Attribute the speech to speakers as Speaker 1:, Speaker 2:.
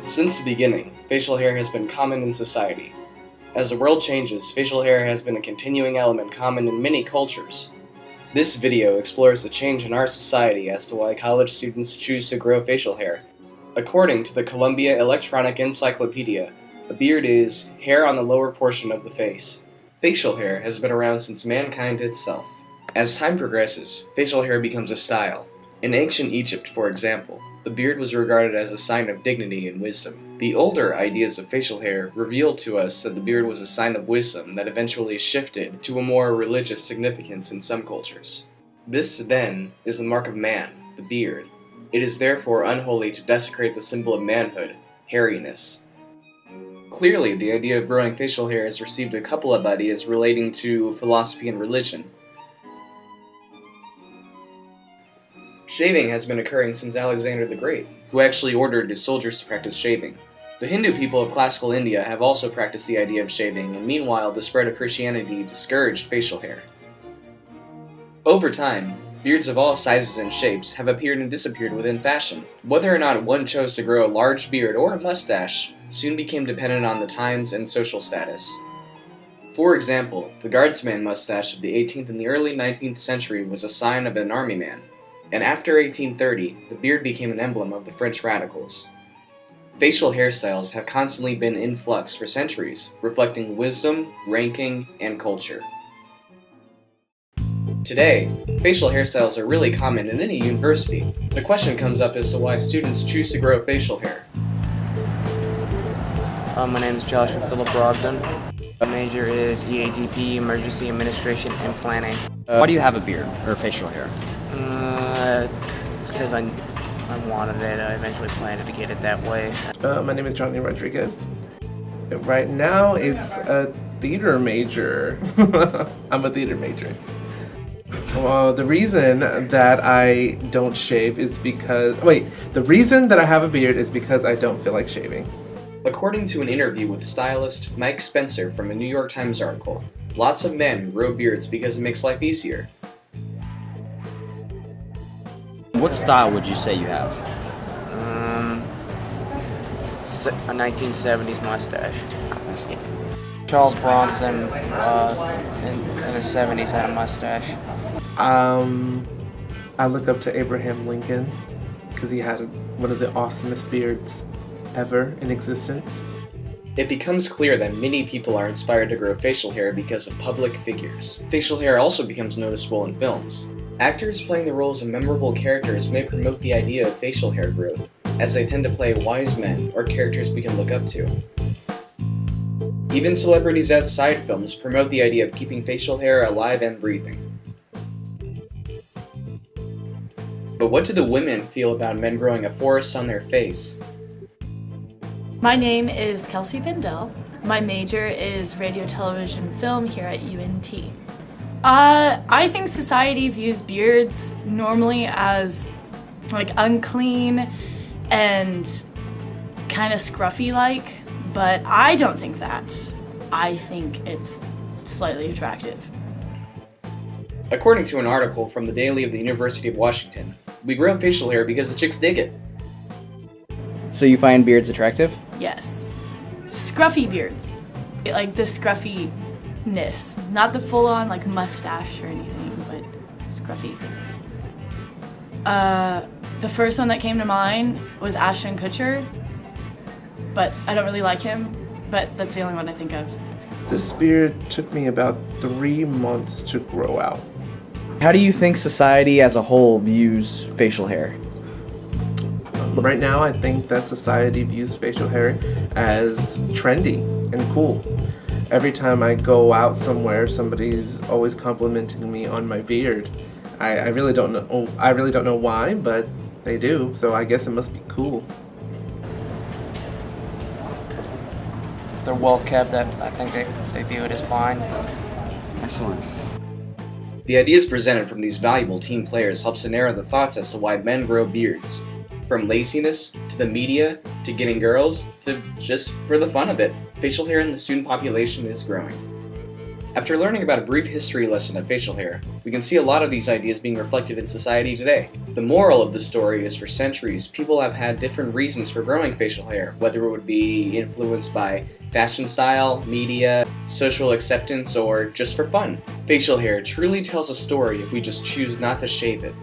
Speaker 1: Since the beginning, facial hair has been common in society. As the world changes, facial hair has been a continuing element common in many cultures. This video explores the change in our society as to why college students choose to grow facial hair. According to the Columbia Electronic Encyclopedia, a beard is hair on the lower portion of the face. Facial hair has been around since mankind itself. As time progresses, facial hair becomes a style. In ancient Egypt, for example, the beard was regarded as a sign of dignity and wisdom. The older ideas of facial hair revealed to us that the beard was a sign of wisdom that eventually shifted to a more religious significance in some cultures. This, then, is the mark of man, the beard. It is therefore unholy to desecrate the symbol of manhood, hairiness. Clearly, the idea of growing facial hair has received a couple of ideas relating to philosophy and religion. Shaving has been occurring since Alexander the Great, who actually ordered his soldiers to practice shaving. The Hindu people of classical India have also practiced the idea of shaving, and meanwhile the spread of Christianity discouraged facial hair. Over time, beards of all sizes and shapes have appeared and disappeared within fashion. Whether or not one chose to grow a large beard or a mustache soon became dependent on the times and social status. For example, the guardsman mustache of the 18th and the early 19th century was a sign of an army man. And after 1830, the beard became an emblem of the French radicals. Facial hairstyles have constantly been in flux for centuries, reflecting wisdom, ranking, and culture. Today, facial hairstyles are really common in any university. The question comes up as to why students choose to grow facial hair.
Speaker 2: My name is Joshua Philip Brogdon. My major is EADP, Emergency Administration and Planning.
Speaker 3: Why do you have a beard or facial hair?
Speaker 2: It's because I wanted it. I eventually planned to get it that way.
Speaker 4: My name is Johnny Rodriguez. Right now, it's a theater major. I'm a theater major. Well, the reason that I don't shave is because... the reason that I have a beard is because I don't feel like shaving.
Speaker 1: According to an interview with stylist Mike Spencer from a New York Times article, lots of men grow beards because it makes life easier.
Speaker 3: What style would you say you have?
Speaker 2: A 1970s mustache. Charles Bronson in the 70s had a mustache.
Speaker 4: I look up to Abraham Lincoln because he had one of the awesomest beards ever in existence.
Speaker 1: It becomes clear that many people are inspired to grow facial hair because of public figures. Facial hair also becomes noticeable in films. Actors playing the roles of memorable characters may promote the idea of facial hair growth, as they tend to play wise men or characters we can look up to. Even celebrities outside films promote the idea of keeping facial hair alive and breathing. But what do the women feel about men growing a forest on their face?
Speaker 5: My name is Kelsey Bindell. My major is radio, television, film here at UNT. I think society views beards normally as unclean and kind of scruffy-like, but I don't think that. I think it's slightly attractive.
Speaker 1: According to an article from the Daily of the University of Washington, we grow facial hair because the chicks dig it.
Speaker 3: So you find beards attractive?
Speaker 5: Yes. Scruffy beards. Like the scruffiness. Not the full-on mustache or anything, but scruffy. The first one that came to mind was Ashton Kutcher, but I don't really like him, but that's the only one I think of.
Speaker 4: This beard took me about 3 months to grow out.
Speaker 3: How do you think society as a whole views facial hair?
Speaker 4: Right now, I think that society views facial hair as trendy and cool. Every time I go out somewhere, somebody's always complimenting me on my beard. I really don't know why, but they do, so I guess it must be cool.
Speaker 2: They're well kept. I think they view it as fine.
Speaker 3: Excellent.
Speaker 1: The ideas presented from these valuable team players helps to narrow the thoughts as to why men grow beards. From laziness, to the media, to getting girls, to just for the fun of it, facial hair in the student population is growing. After learning about a brief history lesson of facial hair, we can see a lot of these ideas being reflected in society today. The moral of the story is for centuries, people have had different reasons for growing facial hair, whether it would be influenced by fashion style, media, social acceptance, or just for fun. Facial hair truly tells a story if we just choose not to shave it.